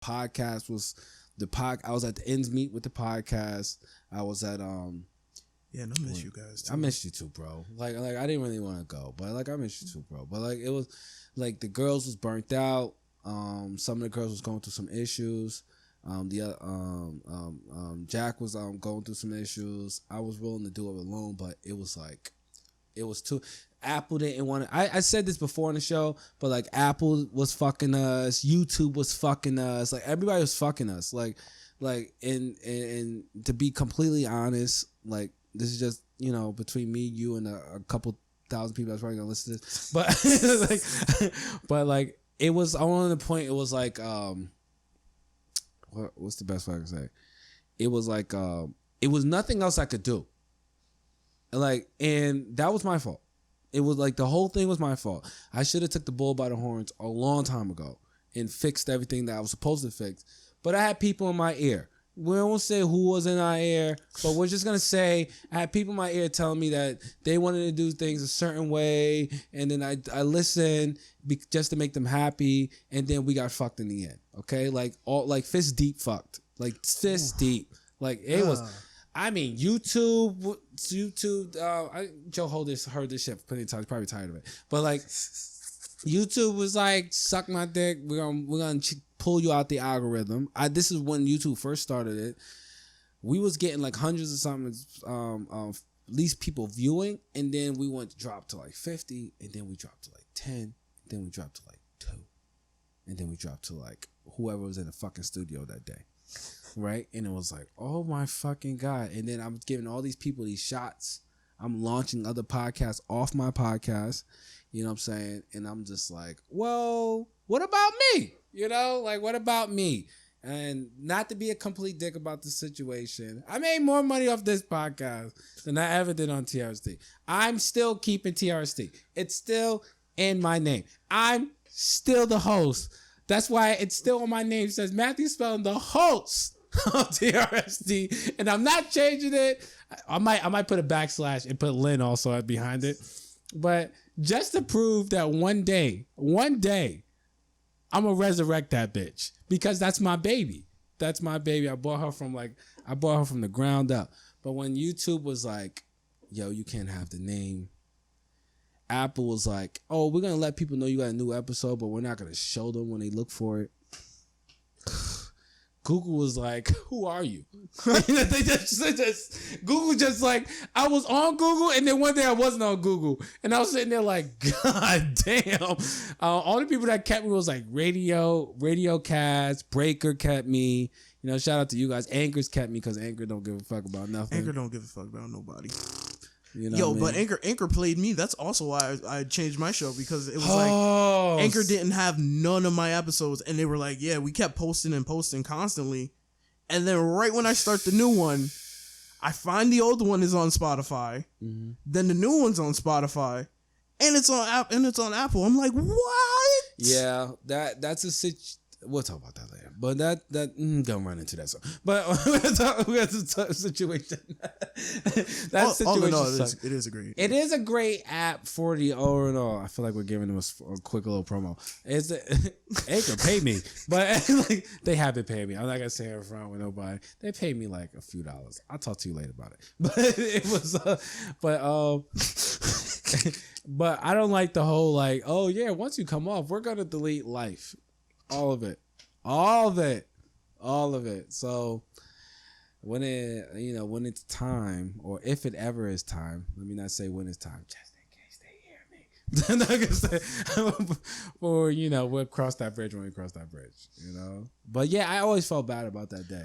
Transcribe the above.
podcast was I was at the ends meet with the podcast. I was at Yeah, and I miss you guys too. I missed you too, bro. Like I didn't really want to go, but like I missed you too, bro. But like it was like the girls was burnt out. Some of the girls was going through some issues. Jack was going through some issues. I was willing to do it alone, but it was too. Apple didn't want to. I said this before on the show, but like Apple was fucking us. YouTube was fucking us. Like everybody was fucking us. Like and to be completely honest, like this is just between me, you, and a couple thousand people that's probably gonna listen to this. But but like it was on the point. It was like what's the best way I can say? It was like it was nothing else I could do. Like, and that was my fault. It was like the whole thing was my fault. I should have took the bull by the horns a long time ago and fixed everything that I was supposed to fix. But I had people in my ear. We won't say who was in our ear, but we're just going to say I had people in my ear telling me that they wanted to do things a certain way. And then I listened just to make them happy. And then we got fucked in the end. Okay. Like fist deep fucked, like fist deep. Like it was, I mean, YouTube, Joe heard this shit plenty of times, probably tired of it. But like, YouTube was like, suck my dick. We're gonna pull you out the algorithm. This is when YouTube first started it. We was getting like hundreds of something, least people viewing, and then we went to drop to like 50, and then we dropped to like 10, and then we dropped to like 2, and then we dropped to like whoever was in the fucking studio that day. Right? And it was like, oh my fucking God. And then I'm giving all these people these shots. I'm launching other podcasts off my podcast. You know what I'm saying? And I'm just like, well, what about me? Like, what about me? And not to be a complete dick about the situation, I made more money off this podcast than I ever did on TRST. I'm still keeping TRST. It's still in my name. I'm still the host. That's why it's still on my name. It says Matthew Spellen, the host of TRST, and I'm not changing it. I might put a backslash and put Lynn also behind it, but just to prove that one day, I'm gonna resurrect that bitch because that's my baby. That's my baby. I bought her from the ground up. But when YouTube was like, "Yo, you can't have the name," Apple was like, "Oh, we're gonna let people know you got a new episode, but we're not gonna show them when they look for it." Google was like, "Who are you?" They just Google just like, I was on Google, and then one day I wasn't on Google, and I was sitting there like, God damn. All the people that kept me was like Radio Cats, Breaker kept me. Shout out to you guys. Anchor's kept me because Anchor don't give a fuck about nothing. Anchor don't give a fuck about nobody. But Anchor played me. That's also why I changed my show, because it was like Anchor didn't have none of my episodes, and they were like, yeah, we kept posting constantly, and then right when I start the new one, I find the old one is on Spotify, then the new one's on Spotify, and it's on Apple. I'm like, what? Yeah, that's a situation. We'll talk about that later. But don't run into that. But we have to situation. That situation. It is a great. It is a great app for the all. I feel like we're giving them a quick little promo. Anchor pay me, but like they have been paying me. I'm not gonna say it in front with nobody. They paid me like a few dollars. I'll talk to you later about it. But it was, but I don't like the whole like, oh yeah, once you come off, we're gonna delete life. All of it. So when it's time, or if it ever is time, let me not say when it's time, just in case they hear me. I'm not gonna say, or we'll cross that bridge when we cross that bridge. But yeah, I always felt bad about that day.